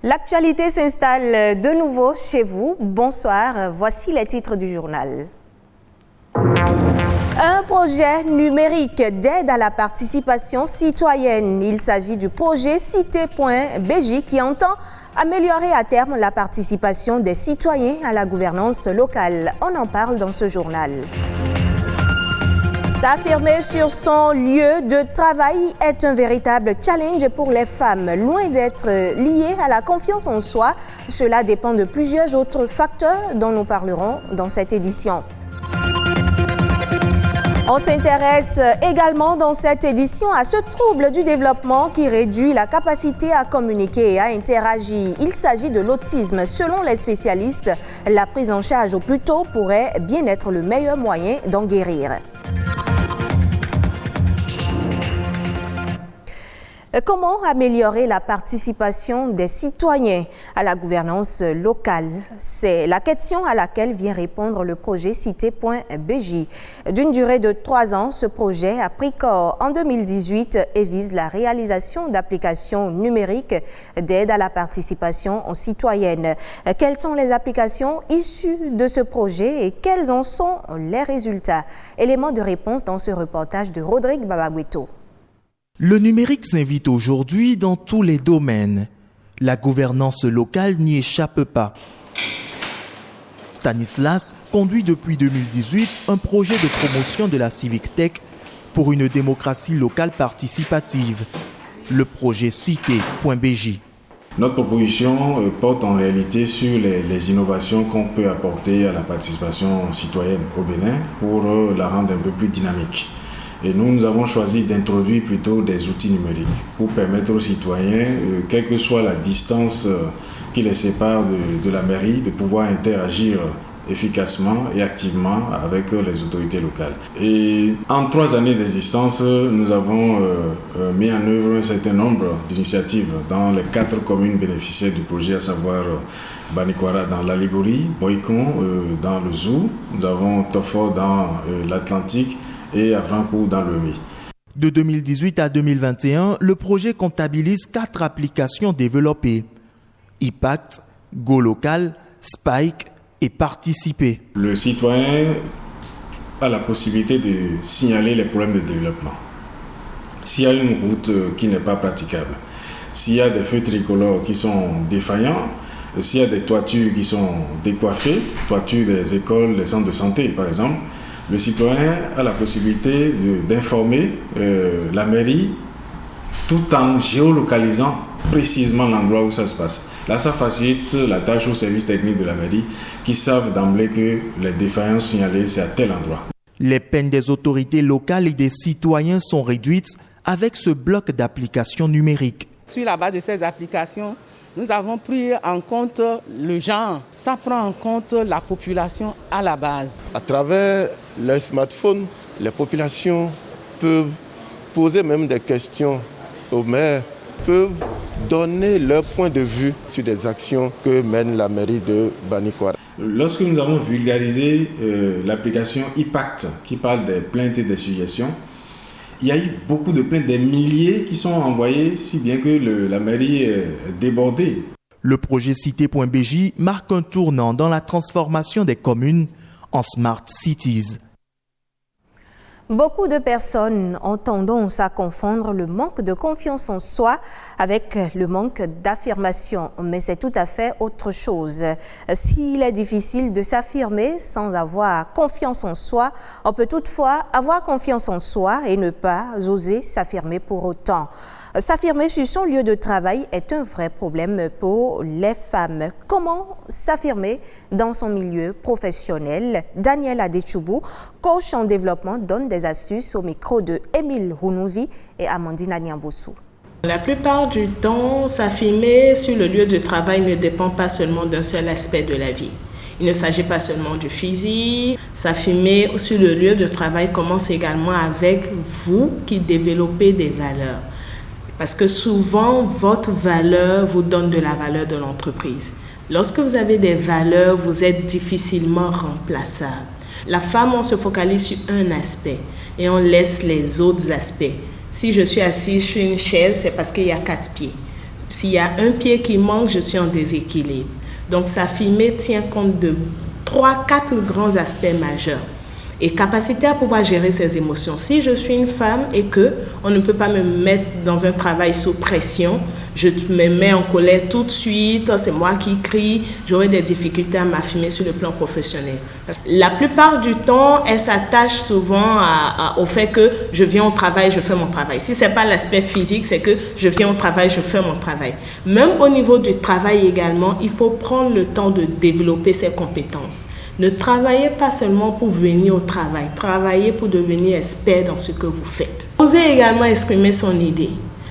L'actualité s'installe de nouveau chez vous. Bonsoir, voici les titres du journal. Un projet numérique d'aide à la participation citoyenne. Il s'agit du projet Cité.bj qui entend améliorer à terme la participation des citoyens à la gouvernance locale. On en parle dans ce journal. S'affirmer sur son lieu de travail est un véritable challenge pour les femmes. Loin d'être lié à la confiance en soi, cela dépend de plusieurs autres facteurs dont nous parlerons dans cette édition. On s'intéresse également dans cette édition à ce trouble du développement qui réduit la capacité à communiquer et à interagir. Il s'agit de l'autisme. Selon les spécialistes, la prise en charge au plus tôt pourrait bien être le meilleur moyen d'en guérir. Comment améliorer la participation des citoyens à la gouvernance locale? C'est la question à laquelle vient répondre le projet Cité.bj. D'une durée de 3 ans, ce projet a pris corps en 2018 et vise la réalisation d'applications numériques d'aide à la participation citoyenne. Quelles sont les applications issues de ce projet et quels en sont les résultats? Élément de réponse dans ce reportage de Rodrigue Babagüeto. Le numérique s'invite aujourd'hui dans tous les domaines. La gouvernance locale n'y échappe pas. Stanislas conduit depuis 2018 un projet de promotion de la Civic Tech pour une démocratie locale participative, le projet Cité.bj. Notre proposition porte en réalité sur les innovations qu'on peut apporter à la participation citoyenne au Bénin pour la rendre un peu plus dynamique. Et nous avons choisi d'introduire plutôt des outils numériques pour permettre aux citoyens, quelle que soit la distance qui les sépare de la mairie, de pouvoir interagir efficacement et activement avec les autorités locales. Et en 3 années d'existence, nous avons mis en œuvre un certain nombre d'initiatives dans les 4 communes bénéficiaires du projet, à savoir Banikwara dans l'Alibori, Boikon dans le Zou, nous avons Tofo dans l'Atlantique, et à Franco dans le Mi. De 2018 à 2021, le projet comptabilise 4 applications développées. Impact, Go Local, Spike et Participer. Le citoyen a la possibilité de signaler les problèmes de développement. S'il y a une route qui n'est pas praticable, s'il y a des feux tricolores qui sont défaillants, s'il y a des toitures qui sont décoiffées, toitures des écoles, des centres de santé par exemple, le citoyen a la possibilité d'informer la mairie tout en géolocalisant précisément l'endroit où ça se passe. Là, ça facilite la tâche aux services techniques de la mairie qui savent d'emblée que les défaillances signalées, c'est à tel endroit. Les peines des autorités locales et des citoyens sont réduites avec ce bloc d'applications numériques. Sur la base de ces applications, nous avons pris en compte le genre. Ça prend en compte la population à la base. À travers les smartphones, les populations peuvent poser même des questions aux maires, peuvent donner leur point de vue sur des actions que mène la mairie de Banikwara. Lorsque nous avons vulgarisé l'application Impact, qui parle des plaintes et des suggestions, il y a eu beaucoup de plaintes, des milliers qui sont envoyées, si bien que la mairie est débordée. Le projet Cité.bj marque un tournant dans la transformation des communes en Smart Cities. Beaucoup de personnes ont tendance à confondre le manque de confiance en soi avec le manque d'affirmation, mais c'est tout à fait autre chose. S'il est difficile de s'affirmer sans avoir confiance en soi, on peut toutefois avoir confiance en soi et ne pas oser s'affirmer pour autant. S'affirmer sur son lieu de travail est un vrai problème pour les femmes. Comment s'affirmer dans son milieu professionnel? Daniel Adéchoubou, coach en développement, donne des astuces au micro de Émile Hounouvi et Amandine Agnamboussou. La plupart du temps, s'affirmer sur le lieu de travail ne dépend pas seulement d'un seul aspect de la vie. Il ne s'agit pas seulement du physique. S'affirmer sur le lieu de travail commence également avec vous qui développez des valeurs. Parce que souvent, votre valeur vous donne de la valeur de l'entreprise. Lorsque vous avez des valeurs, vous êtes difficilement remplaçable. La femme, on se focalise sur un aspect et on laisse les autres aspects. Si je suis assise sur une chaise, c'est parce qu'il y a 4 pieds. S'il y a un pied qui manque, je suis en déséquilibre. Donc, Safimé tient compte de 3-4 grands aspects majeurs. Et capacité à pouvoir gérer ses émotions. Si je suis une femme et qu'on ne peut pas me mettre dans un travail sous pression, je me mets en colère tout de suite, c'est moi qui crie, j'aurai des difficultés à m'affirmer sur le plan professionnel. Parce que la plupart du temps, elle s'attache souvent au fait que je viens au travail, je fais mon travail. Si ce n'est pas l'aspect physique, c'est que je viens au travail, je fais mon travail. Même au niveau du travail également, il faut prendre le temps de développer ses compétences. Ne travaillez pas seulement pour venir au travail, travaillez pour devenir expert dans ce que vous faites. Osez également exprimer son idée,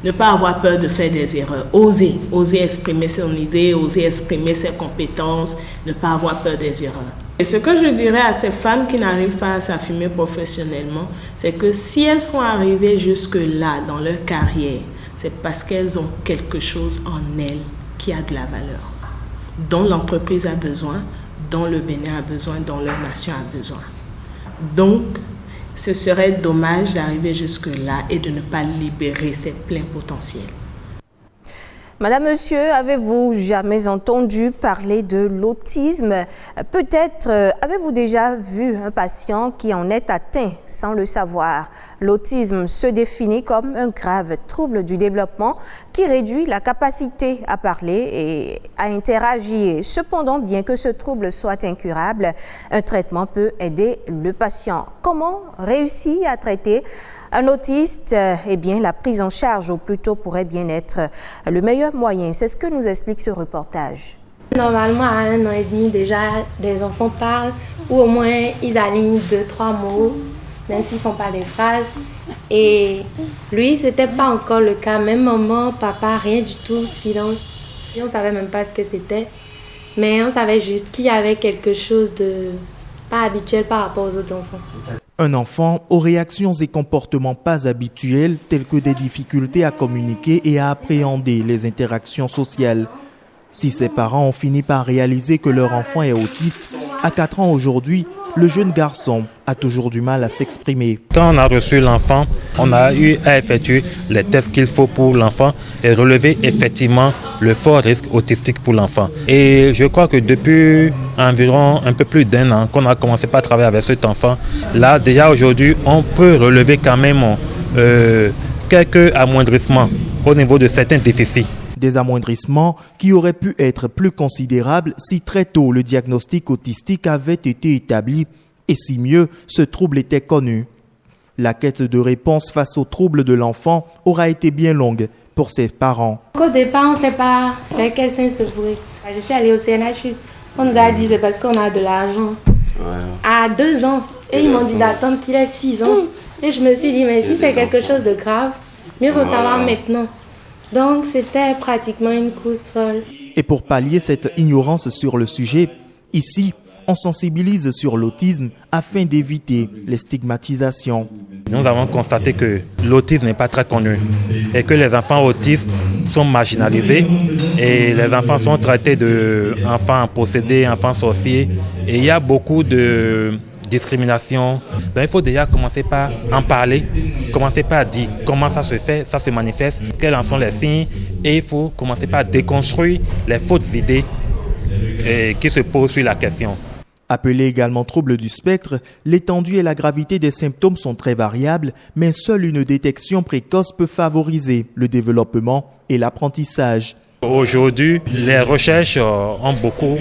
ne pas avoir peur de faire des erreurs. Osez exprimer son idée, osez exprimer ses compétences, ne pas avoir peur des erreurs. Et ce que je dirais à ces femmes qui n'arrivent pas à s'affirmer professionnellement, c'est que si elles sont arrivées jusque-là dans leur carrière, c'est parce qu'elles ont quelque chose en elles qui a de la valeur, dont l'entreprise a besoin, dont le Bénin a besoin, dont leur nation a besoin. Donc, ce serait dommage d'arriver jusque-là et de ne pas libérer ces pleins potentiels. Madame, monsieur, avez-vous jamais entendu parler de l'autisme? Peut-être avez-vous déjà vu un patient qui en est atteint sans le savoir. L'autisme se définit comme un grave trouble du développement qui réduit la capacité à parler et à interagir. Cependant, bien que ce trouble soit incurable, un traitement peut aider le patient. Comment réussir à traiter un autiste? Eh bien, la prise en charge au plus tôt pourrait bien être le meilleur moyen. C'est ce que nous explique ce reportage. Normalement, à 1 an et demi, déjà, des enfants parlent ou au moins ils alignent 2-3 mots, même s'ils ne font pas des phrases. Et lui, ce n'était pas encore le cas. Même maman, papa, rien du tout, silence. Et on ne savait même pas ce que c'était. Mais on savait juste qu'il y avait quelque chose de pas habituel par rapport aux autres enfants. Un enfant aux réactions et comportements pas habituels tels que des difficultés à communiquer et à appréhender les interactions sociales. Si ses parents ont fini par réaliser que leur enfant est autiste, à 4 ans aujourd'hui, le jeune garçon a toujours du mal à s'exprimer. Quand on a reçu l'enfant, on a eu à effectuer les tests qu'il faut pour l'enfant et relever effectivement le fort risque autistique pour l'enfant. Et je crois que depuis environ un peu plus d'1 an qu'on a commencé par travailler avec cet enfant, là déjà aujourd'hui on peut relever quand même quelques amoindrissements au niveau de certains déficits. Des amoindrissements qui auraient pu être plus considérables si très tôt le diagnostic autistique avait été établi et si mieux ce trouble était connu. La quête de réponse face au trouble de l'enfant aura été bien longue pour ses parents. Au départ, on ne sait pas vers quel sens se pourrait. Je suis allée au CNHU. On nous a dit c'est parce qu'on a de l'argent. À 2 ans. Et ils m'ont dit d'attendre qu'il ait 6 ans. Et je me suis dit, mais si c'est quelque chose de grave, mieux vaut savoir maintenant. Donc, c'était pratiquement une course folle. Et pour pallier cette ignorance sur le sujet, ici, on sensibilise sur l'autisme afin d'éviter les stigmatisations. Nous avons constaté que l'autisme n'est pas très connu et que les enfants autistes sont marginalisés et les enfants sont traités d'enfants possédés, enfants sorciers. Et il y a beaucoup de discrimination. Donc il faut déjà commencer par en parler, commencer par dire comment ça se fait, ça se manifeste, quels en sont les signes, et il faut commencer par déconstruire les fausses idées qui se posent sur la question. Appelé également trouble du spectre, l'étendue et la gravité des symptômes sont très variables, mais seule une détection précoce peut favoriser le développement et l'apprentissage. Aujourd'hui, les recherches ont beaucoup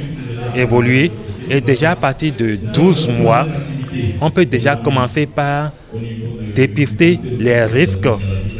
évolué et déjà à partir de 12 mois, on peut déjà commencer par dépister les risques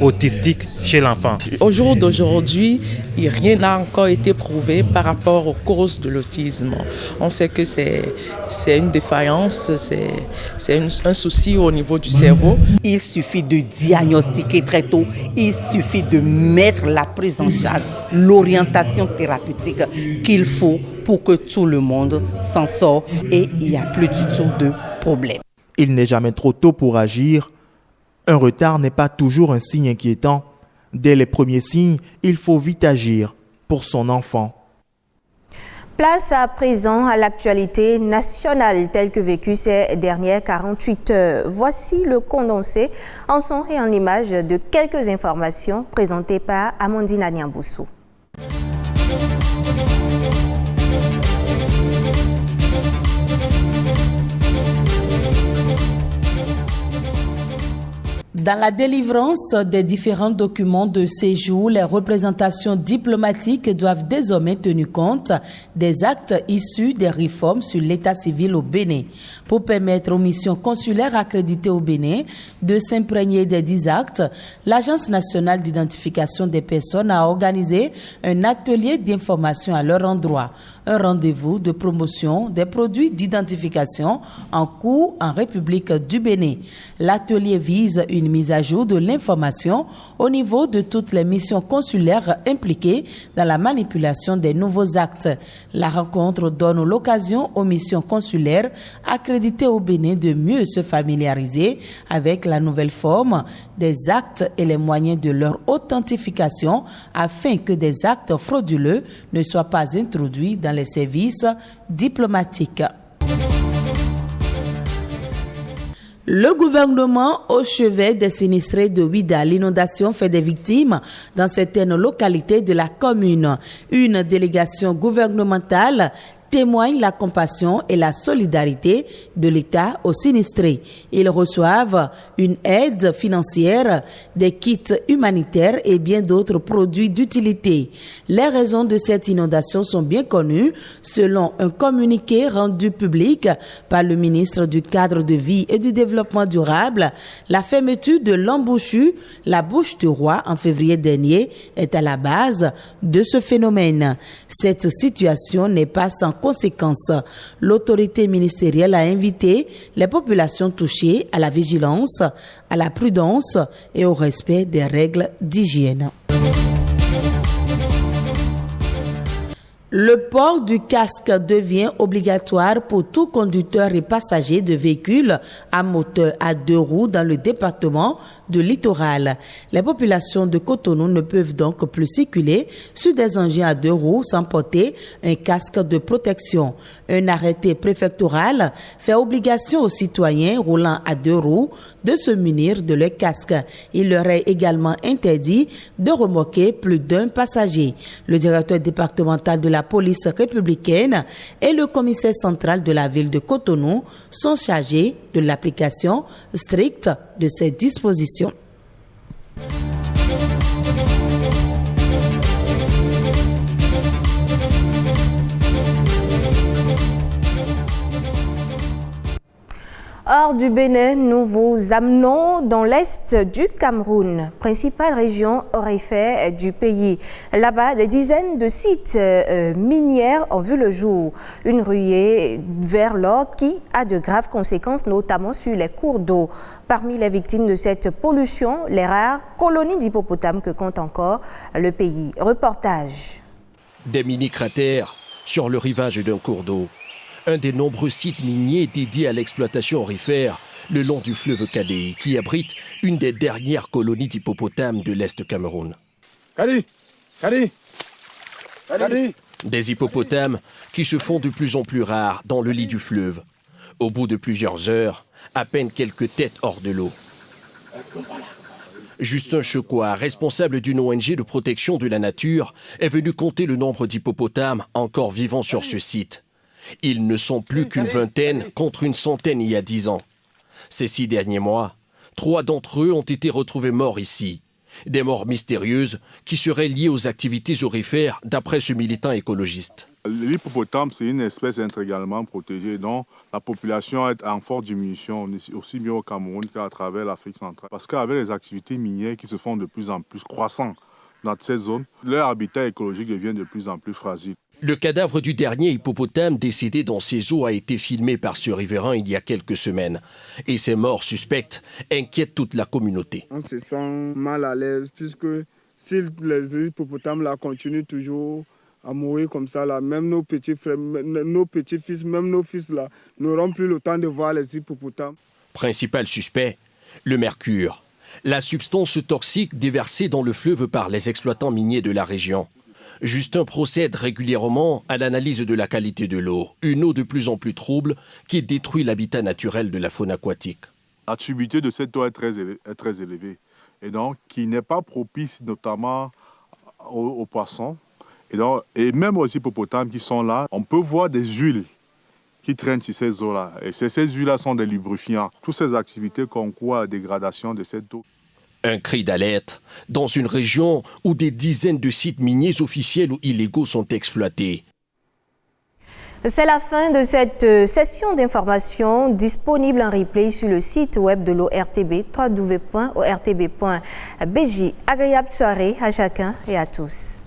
autistiques chez l'enfant. Au jour d'aujourd'hui, rien n'a encore été prouvé par rapport aux causes de l'autisme. On sait que c'est une défaillance, c'est un souci au niveau du cerveau. Il suffit de diagnostiquer très tôt, il suffit de mettre la prise en charge, l'orientation thérapeutique qu'il faut pour que tout le monde s'en sorte et il n'y a plus du tout de problème. Il n'est jamais trop tôt pour agir. Un retard n'est pas toujours un signe inquiétant. Dès les premiers signes, il faut vite agir pour son enfant. Place à présent à l'actualité nationale telle que vécue ces dernières 48 heures. Voici le condensé en son et en image de quelques informations présentées par Amandine Agnamboussou. Dans la délivrance des différents documents de séjour, les représentations diplomatiques doivent désormais tenir compte des actes issus des réformes sur l'état civil au Bénin. Pour permettre aux missions consulaires accréditées au Bénin de s'imprégner des 10 actes, l'Agence nationale d'identification des personnes a organisé un atelier d'information à leur endroit, un rendez-vous de promotion des produits d'identification en cours en République du Bénin. L'atelier vise une mise à jour de l'information au niveau de toutes les missions consulaires impliquées dans la manipulation des nouveaux actes. La rencontre donne l'occasion aux missions consulaires accréditées au Bénin de mieux se familiariser avec la nouvelle forme des actes et les moyens de leur authentification afin que des actes frauduleux ne soient pas introduits dans les services diplomatiques. Le gouvernement, au chevet des sinistrés de Ouidah, l'inondation fait des victimes dans certaines localités de la commune. Une délégation gouvernementale témoigne la compassion et la solidarité de l'État aux sinistrés. Ils reçoivent une aide financière, des kits humanitaires et bien d'autres produits d'utilité. Les raisons de cette inondation sont bien connues. Selon un communiqué rendu public par le ministre du Cadre de vie et du Développement durable, la fermeture de l'embouchure, la bouche du roi en février dernier, est à la base de ce phénomène. Cette situation n'est pas sans conséquences. L'autorité ministérielle a invité les populations touchées à la vigilance, à la prudence et au respect des règles d'hygiène. Le port du casque devient obligatoire pour tout conducteur et passager de véhicules à moteur à 2 roues dans le département de Littoral. Les populations de Cotonou ne peuvent donc plus circuler sur des engins à 2 roues sans porter un casque de protection. Un arrêté préfectoral fait obligation aux citoyens roulant à 2 roues de se munir de leur casque. Il leur est également interdit de remorquer plus d'un passager. Le directeur départemental de la police républicaine et le commissaire central de la ville de Cotonou sont chargés de l'application stricte de ces dispositions. Hors du Bénin, nous vous amenons dans l'est du Cameroun, principale région aurifère du pays. Là-bas, des dizaines de sites minières ont vu le jour. Une ruée vers l'or qui a de graves conséquences, notamment sur les cours d'eau. Parmi les victimes de cette pollution, les rares colonies d'hippopotames que compte encore le pays. Reportage. Des mini-cratères sur le rivage d'un cours d'eau. Un des nombreux sites miniers dédiés à l'exploitation aurifère le long du fleuve Kadéi, qui abrite une des dernières colonies d'hippopotames de l'Est Cameroun. Des hippopotames qui se font de plus en plus rares dans le lit du fleuve. Au bout de plusieurs heures, à peine quelques têtes hors de l'eau. Justin Chekwa, responsable d'une ONG de protection de la nature, est venu compter le nombre d'hippopotames encore vivants sur ce site. Ils ne sont plus qu'une vingtaine contre une centaine il y a 10 ans. Ces 6 derniers mois, 3 d'entre eux ont été retrouvés morts ici. Des morts mystérieuses qui seraient liées aux activités aurifères d'après ce militant écologiste. L'hippopotame, c'est une espèce intégralement protégée dont la population est en forte diminution, aussi bien au Cameroun qu'à travers l'Afrique centrale. Parce qu'avec les activités minières qui se font de plus en plus croissantes dans ces zones, leur habitat écologique devient de plus en plus fragile. Le cadavre du dernier hippopotame décédé dans ses eaux a été filmé par ce riverain il y a quelques semaines. Et ces morts suspectes inquiètent toute la communauté. On se sent mal à l'aise puisque si les hippopotames là, continuent toujours à mourir comme ça, là, même nos petits frères, nos petits-fils, même nos fils là, n'auront plus le temps de voir les hippopotames. Principal suspect, le mercure. La substance toxique déversée dans le fleuve par les exploitants miniers de la région. Justin procède régulièrement à l'analyse de la qualité de l'eau, une eau de plus en plus trouble qui détruit l'habitat naturel de la faune aquatique. La turbidité de cette eau est très élevée et donc qui n'est pas propice notamment aux poissons et même aux hippopotames qui sont là. On peut voir des huiles qui traînent sur ces eaux-là. Et ces huiles-là sont des lubrifiants. Toutes ces activités concourent à la dégradation de cette eau. Un cri d'alerte dans une région où des dizaines de sites miniers officiels ou illégaux sont exploités. C'est la fin de cette session d'information disponible en replay sur le site web de l'ORTB, www.ortb.bj. Agréable soirée à chacun et à tous.